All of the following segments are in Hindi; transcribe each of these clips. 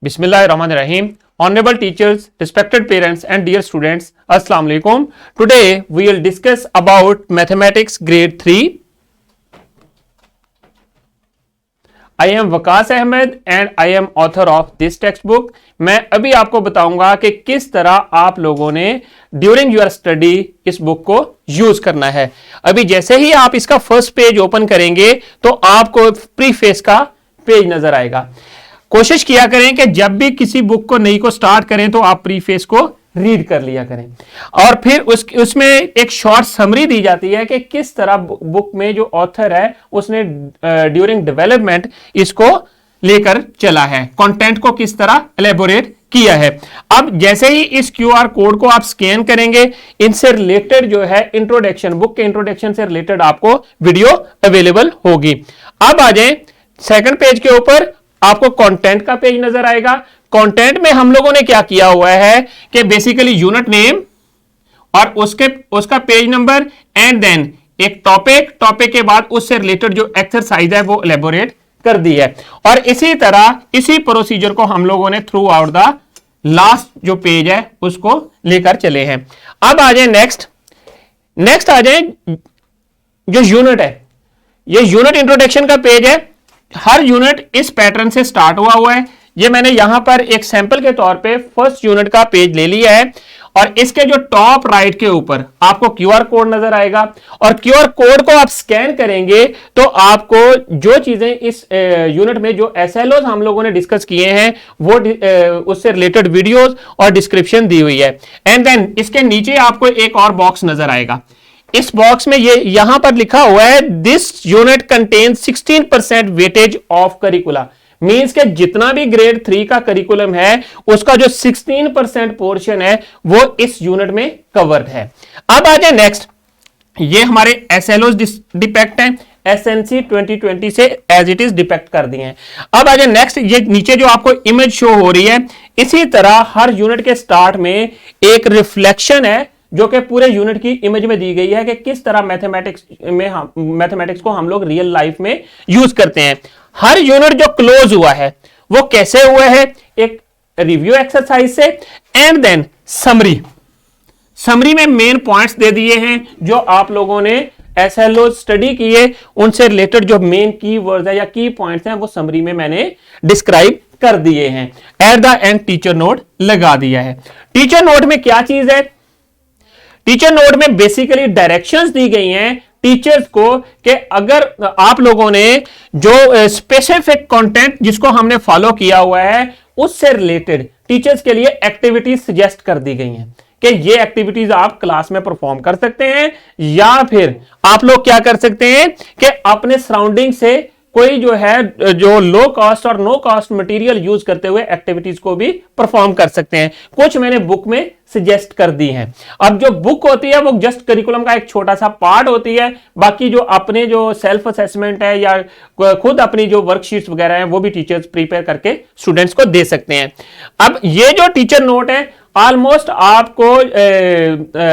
Bismillahirrahmanirrahim. Honorable teachers, respected parents and dear students, Assalamu alaikum. Today we will discuss about mathematics grade 3. I am Waqas Ahmad and I am author of this textbook. मैं अभी आपको बताऊंगा कि किस तरह आप लोगों ने ड्यूरिंग योर स्टडी इस बुक को यूज करना है। अभी जैसे ही आप इसका फर्स्ट पेज ओपन करेंगे तो आपको प्रीफेस का पेज नजर आएगा। कोशिश किया करें कि जब भी किसी बुक को नई को स्टार्ट करें तो आप प्रीफेस को रीड कर लिया करें और फिर उसमें एक शॉर्ट समरी दी जाती है कि किस तरह बुक में जो ऑथर है उसने ड्यूरिंग डेवलपमेंट इसको लेकर चला है, कंटेंट को किस तरह एलेबोरेट किया है। अब जैसे ही इस क्यूआर कोड को आप स्कैन करेंगे, इनसे रिलेटेड जो है इंट्रोडक्शन, बुक के इंट्रोडक्शन से रिलेटेड आपको वीडियो अवेलेबल होगी। अब आ जाए सेकंड पेज के ऊपर, आपको कंटेंट का पेज नजर आएगा। कंटेंट में हम लोगों ने क्या किया हुआ है कि बेसिकली यूनिट नेम और उसका पेज नंबर एंड देन एक टॉपिक के बाद उससे रिलेटेड जो एक्सरसाइज है वो एलेबोरेट कर दी है। और इसी तरह इसी प्रोसीजर को हम लोगों ने थ्रू आउट द लास्ट जो पेज है उसको लेकर चले हैं। अब आ जाए नेक्स्ट आ जाए जो यूनिट है, ये यूनिट इंट्रोडक्शन का पेज है। हर यूनिट इस पैटर्न से स्टार्ट हुआ है। ये मैंने यहां पर एक सैंपल के तौर पे फर्स्ट यूनिट का पेज ले लिया है और इसके जो टॉप राइट के ऊपर आपको क्यूआर कोड नजर आएगा और क्यूआर कोड को आप स्कैन करेंगे तो आपको जो चीजें इस यूनिट में जो एसएलओज हम लोगों ने डिस्कस किए हैं वो उससे रिलेटेड वीडियोस और डिस्क्रिप्शन दी हुई है। एंड देन इसके नीचे आपको एक और बॉक्स नजर आएगा। इस बॉक्स में ये यहां पर लिखा हुआ है this unit contains 16% weightage of करिकुला, means के जितना भी ग्रेड 3 का करिकुलम है उसका जो 16% पोर्शन है वो इस यूनिट में कवर्ड है। अब आ जाए नेक्स्ट, ये हमारे एसएलओ डिपेक्ट है, एसएनसी 2020 से एज इट इज डिपेक्ट कर दिए हैं। अब आ जाए नेक्स्ट, ये नीचे जो आपको इमेज शो हो रही है, इसी तरह हर यूनिट के स्टार्ट में एक रिफ्लेक्शन है जो कि पूरे यूनिट की इमेज में दी गई है कि किस तरह मैथमेटिक्स को हम लोग रियल लाइफ में यूज करते हैं। हर यूनिट जो क्लोज हुआ है वो कैसे हुआ है, एक रिव्यू एक्सरसाइज से एंड देन समरी में मेन पॉइंट्स दे दिए हैं जो आप लोगों ने एसएलओ स्टडी किए, उनसे रिलेटेड जो मेन कीवर्ड्स है या की पॉइंट्स हैं वो समरी में मैंने डिस्क्राइब कर दिए हैं। Eight the and teacher note लगा दिया है। टीचर नोट में क्या चीज है, टीचर नोट में बेसिकली डायरेक्शंस दी गई हैं टीचर्स को कि अगर आप लोगों ने जो स्पेसिफिक कंटेंट जिसको हमने फॉलो किया हुआ है उससे रिलेटेड टीचर्स के लिए एक्टिविटीज सजेस्ट कर दी गई हैं कि ये एक्टिविटीज आप क्लास में परफॉर्म कर सकते हैं या फिर आप लोग क्या कर सकते हैं कि अपने सराउंडिंग से कोई जो है जो लो कॉस्ट और नो कॉस्ट मटेरियल यूज करते हुए एक्टिविटीज को भी परफॉर्म कर सकते हैं। कुछ मैंने बुक में सजेस्ट कर दी हैं। अब जो बुक होती है वो जस्ट करिकुलम का एक छोटा सा पार्ट होती है, बाकी जो अपने जो सेल्फ असेसमेंट है या खुद अपनी जो वर्कशीट्स वगैरह हैं वो भी टीचर्स प्रिपेयर करके स्टूडेंट्स को दे सकते हैं। अब ये जो टीचर नोट है ऑलमोस्ट आपको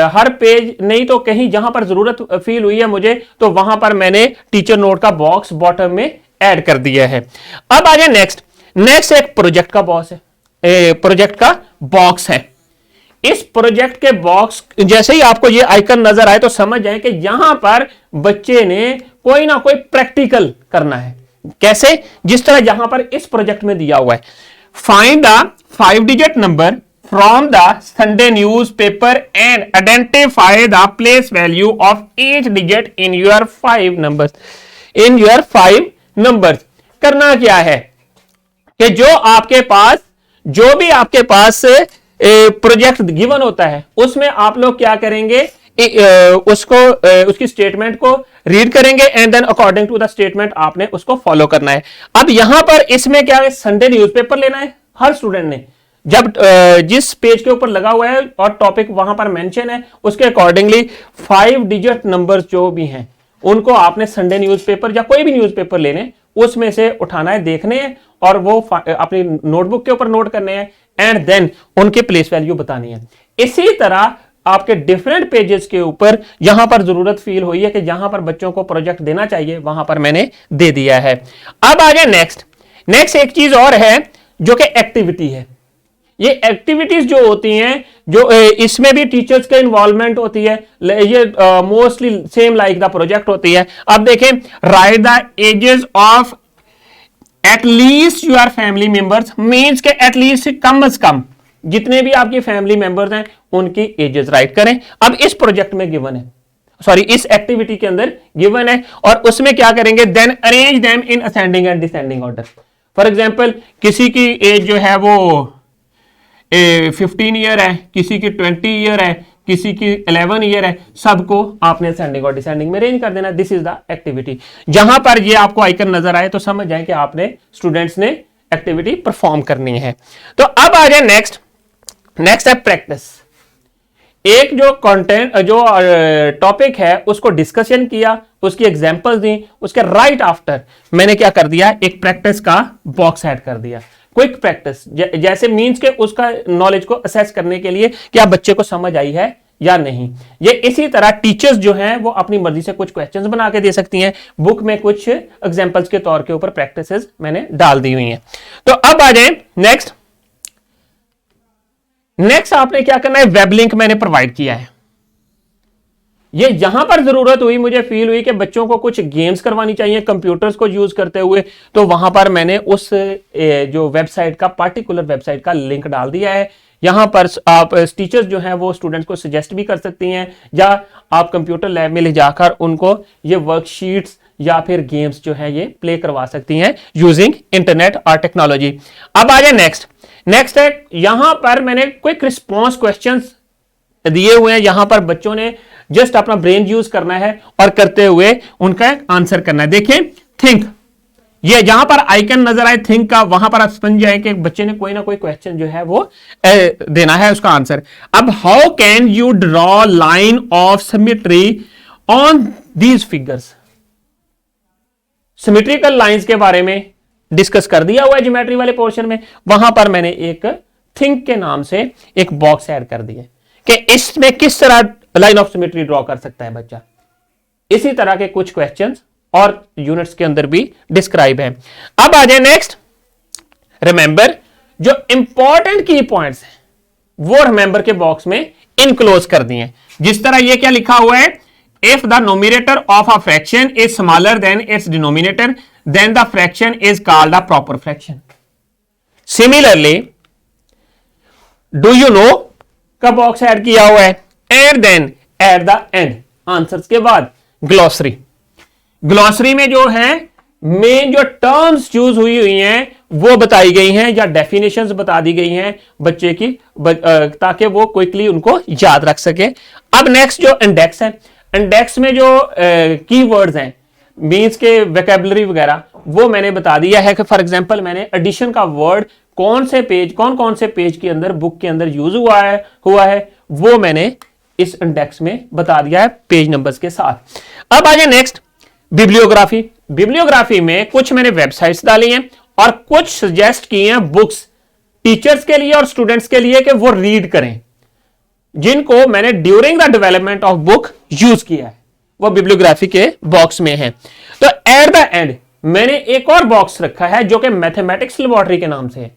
हर पेज नहीं तो कहीं जहां पर जरूरत फील हुई है मुझे तो वहां पर मैंने टीचर नोट का बॉक्स बॉटम में ऐड कर दिया है। अब आ जाए नेक्स्ट एक प्रोजेक्ट का बॉक्स है। इस प्रोजेक्ट के बॉक्स जैसे ही आपको ये आइकन नजर आए तो समझ जाए कि यहां पर बच्चे ने कोई ना कोई प्रैक्टिकल करना है। कैसे, जिस तरह यहां पर इस प्रोजेक्ट में दिया हुआ है, find the 5 digit number from the Sunday newspaper and identify the place value of each digit in your 5 numbers. करना क्या है कि जो भी आपके पास प्रोजेक्ट गिवन होता है उसमें आप लोग क्या करेंगे, उसकी स्टेटमेंट को रीड करेंगे and then according to the statement आपने उसको फॉलो करना है। अब यहां पर इसमें क्या है, संडे न्यूज़पेपर लेना है हर स्टूडेंट ने। जब जिस पेज के ऊपर लगा हुआ है और टॉपिक वहां पर मेंशन है उसके अकॉर्डिंगली 5 डिजिट नंबर्स जो भी हैं उनको आपने संडे न्यूज़पेपर या कोई भी न्यूज़पेपर लेने उसमें से उठाना है, देखने हैं और वो अपनी नोटबुक के ऊपर नोट करने हैं एंड देन उनके प्लेस वैल्यू बतानी है। इसी तरह आपके डिफरेंट पेजेस के ऊपर यहां पर जरूरत फील हुई है कि जहां पर बच्चों को प्रोजेक्ट देना चाहिए वहां पर मैंने दे दिया है। अब आगे नेक्स्ट एक चीज और है जो कि एक्टिविटी है। ये एक्टिविटीज जो होती हैं, जो इसमें भी टीचर्स का इन्वॉल्वमेंट होती है, ये mostly same like the project होती है। अब देखें, write the ages of at least your family members, means के एटलीस्ट कम से कम जितने भी आपकी फैमिली मेंबर्स हैं उनकी एजेस राइट करें। अब इस प्रोजेक्ट में गिवन है, सॉरी इस एक्टिविटी के अंदर गिवन है, और उसमें क्या करेंगे, then arrange them in ascending and descending order. For example किसी की एज जो है वो 15 ईयर है, किसी की 20 ईयर है, किसी की 11 ईयर है, सबको आपने असेंडिंग और डिसेंडिंग में अरेंज कर देना। This is the activity. जहां पर ये आपको आइकन नजर आए तो समझ जाए कि आपने स्टूडेंट्स ने एक्टिविटी परफॉर्म करनी है। तो अब आ जाए नेक्स्ट है प्रैक्टिस। एक जो कंटेंट जो टॉपिक है उसको डिस्कशन किया, उसकी एग्जांपल्स दी, उसके राइट आफ्टर मैंने क्या कर दिया, एक प्रैक्टिस का बॉक्स ऐड कर दिया। क्विक प्रैक्टिस जैसे मींस के उसका नॉलेज को असेस करने के लिए क्या बच्चे को समझ आई है या नहीं। ये इसी तरह टीचर्स जो हैं वो अपनी मर्जी से कुछ क्वेश्चंस बना के दे सकती हैं। बुक में कुछ एग्जांपल्स के तौर के ऊपर प्रैक्टिसेस मैंने डाल दी हुई हैं। तो अब आ जाए नेक्स्ट आपने क्या करना है, वेब लिंक मैंने प्रोवाइड किया है। ये जहां पर जरूरत हुई, मुझे फील हुई कि बच्चों को कुछ गेम्स करवानी चाहिए कंप्यूटर्स को यूज करते हुए, तो वहां पर मैंने उस जो वेबसाइट का पार्टिकुलर वेबसाइट का लिंक डाल दिया है। यहां पर आप टीचर्स जो हैं वो स्टूडेंट्स को सजेस्ट भी कर सकती हैं, या आप कंप्यूटर लैब में ले जाकर उनको ये वर्कशीट्स या फिर गेम्स जो है ये प्ले करवा सकती हैं यूजिंग इंटरनेट और टेक्नोलॉजी। अब आ जाए नेक्स्ट है, यहां पर मैंने क्विक रिस्पॉन्स क्वेश्चंस दिए हुए हैं। यहां पर बच्चों ने जस्ट अपना ब्रेन यूज करना है और करते हुए उनका आंसर करना है। देखिए थिंक, ये जहां पर आइकन नजर आए थिंक का, वहां पर आप समझ जाए कि बच्चे ने कोई ना कोई क्वेश्चन जो है वो देना है उसका आंसर। अब how can you draw line of symmetry on these figures, symmetrical lines के बारे में डिस्कस कर दिया हुआ है ज्योमेट्री वाले पोर्शन में। वहां पर मैंने एक थिंक के नाम से एक बॉक्स ऐड कर दिया कि इसमें किस तरह लाइन ऑफ सिमेट्री ड्रॉ कर सकता है बच्चा। इसी तरह के कुछ क्वेश्चंस और यूनिट्स के अंदर भी डिस्क्राइब है। अब आ जाए नेक्स्ट, रिमेंबर, जो इंपॉर्टेंट की पॉइंट्स हैं वो रिमेंबर के बॉक्स में इनक्लोज कर दिए। जिस तरह ये क्या लिखा हुआ है, if the numerator of a fraction is smaller than its denominator then the fraction is called a proper fraction. Similarly do you know का बॉक्स ऐड किया हुआ है, and then at the end answers के बाद ग्लॉसरी में जो है मेन जो टर्म्स यूज हुई हैं वो बताई गई हैं, या डेफिनेशंस बता दी गई हैं बच्चे की, ताकि वो क्विकली उनको याद रख सके। अब नेक्स्ट जो इंडेक्स है, इंडेक्स में जो कीवर्ड्स हैं मीन्स के वोकैबुलरी वगैरह वो मैंने बता दिया है कि फॉर एग्जांपल मैंने एडिशन का वर्ड कौन कौन से पेज के अंदर बुक के अंदर यूज हुआ है वो मैंने इस इंडेक्स में बता दिया है पेज नंबर्स के साथ। अब आ जाए नेक्स्ट, बिब्लियोग्राफी में कुछ मैंने वेबसाइट्स डाली हैं और कुछ सजेस्ट किए हैं बुक्स टीचर्स के लिए और स्टूडेंट्स के लिए कि वो रीड करें, जिनको मैंने during the development of book use किया है, वो बिब्लियोग्राफी के बॉक्स में है। तो एट द एंड मैंने एक और बॉक्स रखा है जो कि मैथमेटिक्स लेबोरेटरी के नाम से है।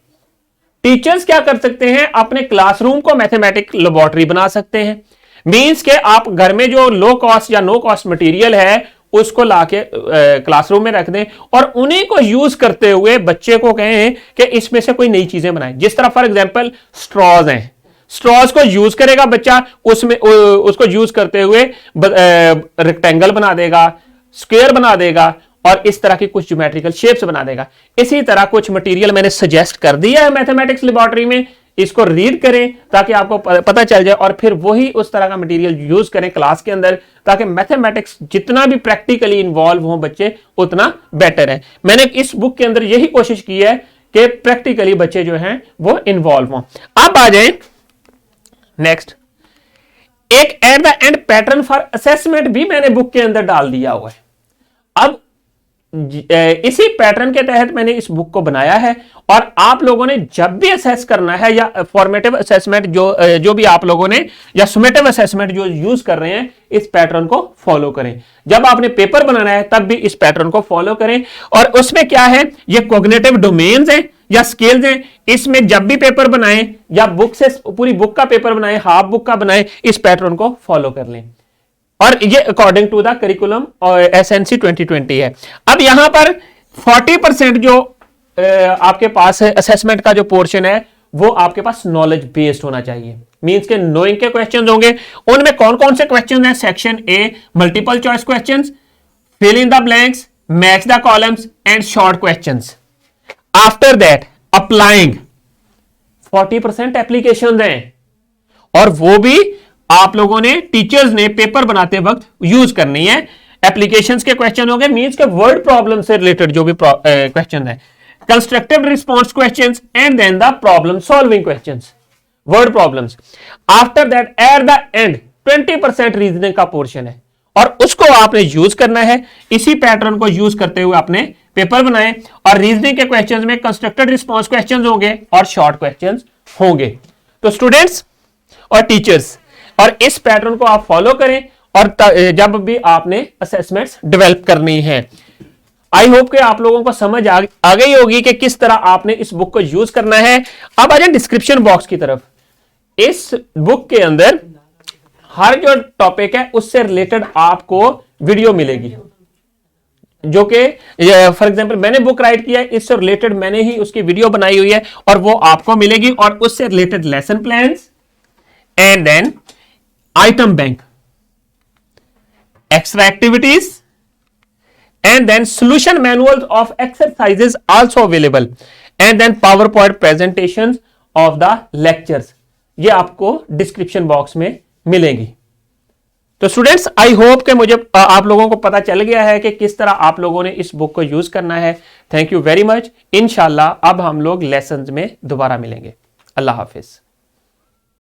टीचर्स क्या कर सकते हैं, अपने क्लासरूम को मैथमेटिक्स लेबोरेटरी बना सकते हैं। मींस के आप घर में जो लो कॉस्ट या नो कॉस्ट मटेरियल है उसको लाके क्लासरूम में रख दें और उन्हीं को यूज करते हुए बच्चे को कहें कि इसमें से कोई नई चीजें बनाएं। जिस तरह फॉर एग्जांपल स्ट्रॉज हैं, स्ट्रॉज को यूज करेगा बच्चा, उसमें उसको यूज करते हुए रेक्टेंगल बना देगा, स्क्वायर बना देगा और इस तरह की कुछ ज्योमेट्रिकल शेप्स बना देगा। इसी तरह कुछ मटेरियल मैंने सजेस्ट कर दिया है मैथमेटिक्स लेबोरेटरी में, इसको रीड करें ताकि आपको पता चल जाए और फिर वही उस तरह का मटेरियल यूज करें क्लास के अंदर, ताकि मैथमेटिक्स जितना भी प्रैक्टिकली इन्वॉल्व हो बच्चे उतना बेटर है। मैंने इस बुक के अंदर यही कोशिश की है कि प्रैक्टिकली बच्चे जो हैं वो इन्वॉल्व हों। अब आ जाए नेक्स्ट, एक eight the and pattern for assessment भी मैंने बुक के अंदर डाल दिया हुआ है। अब इसी पैटर्न के तहत मैंने इस बुक को बनाया है और आप लोगों ने जब भी असेस करना है या फॉर्मेटिव असेसमेंट जो भी आप लोगों ने या सुमेटिव असेसमेंट जो यूज कर रहे हैं, इस पैटर्न को फॉलो करें। जब आपने पेपर बनाना है तब भी इस पैटर्न को फॉलो करें। और उसमें क्या है, ये कॉग्निटिव डोमेन्स हैं या स्केल्स हैं, इसमें जब भी पेपर बनाएं या बुक से पूरी बुक का पेपर बनाएं, हाफ बुक का बनाएं, इस पैटर्न को फॉलो कर लें। और ये अकॉर्डिंग टू द करिकुलम और एसएनसी 2020 है। अब यहां पर 40% जो आपके पास है असेसमेंट का जो पोर्शन है वो आपके पास नॉलेज बेस्ड होना चाहिए। मींस के नोइंग के क्वेश्चंस होंगे। उनमें कौन कौन से क्वेश्चंस हैं? Section A multiple choice questions, fill in the blanks, match the columns and short questions. After that applying 40% application हैं और वो भी आप लोगों ने टीचर्स ने पेपर बनाते वक्त यूज करनी है। एप्लीकेशंस के क्वेश्चन होंगे, मींस के वर्ड प्रॉब्लम से रिलेटेड जो भी क्वेश्चन है, constructive response questions and then the problem solving questions, word problems. After that at the end 20% reasoning का पोर्शन है और उसको आपने यूज करना है। इसी पैटर्न को यूज करते हुए आपने पेपर बनाए और रीजनिंग के क्वेश्चंस में कंस्ट्रक्टेड रिस्पॉन्स क्वेश्चंस होंगे और शॉर्ट क्वेश्चंस होंगे। तो स्टूडेंट्स और टीचर्स, और इस पैटर्न को आप फॉलो करें और जब भी आपने असेसमेंट्स डेवलप करनी है। आई होप कि आप लोगों को समझ आ गई होगी कि किस तरह आपने इस बुक को यूज करना है। अब आ जाए डिस्क्रिप्शन बॉक्स की तरफ। इस बुक के अंदर हर जो टॉपिक है उससे रिलेटेड आपको वीडियो मिलेगी, जो कि फॉर एग्जांपल मैंने बुक राइट किया है, इससे रिलेटेड मैंने ही उसकी वीडियो बनाई हुई है और वो आपको मिलेगी। और उससे related lesson plans and then item bank, extra activities and then solution manuals of exercises also available and then PowerPoint presentations of the lectures, ये आपको डिस्क्रिप्शन बॉक्स में मिलेंगी। तो स्टूडेंट्स आई होप कि मुझे आप लोगों को पता चल गया है कि किस तरह आप लोगों ने इस बुक को यूज करना है। Thank you very much. इंशाल्लाह अब हम लोग लेसन्स में दोबारा मिलेंगे। अल्लाह हाफिज।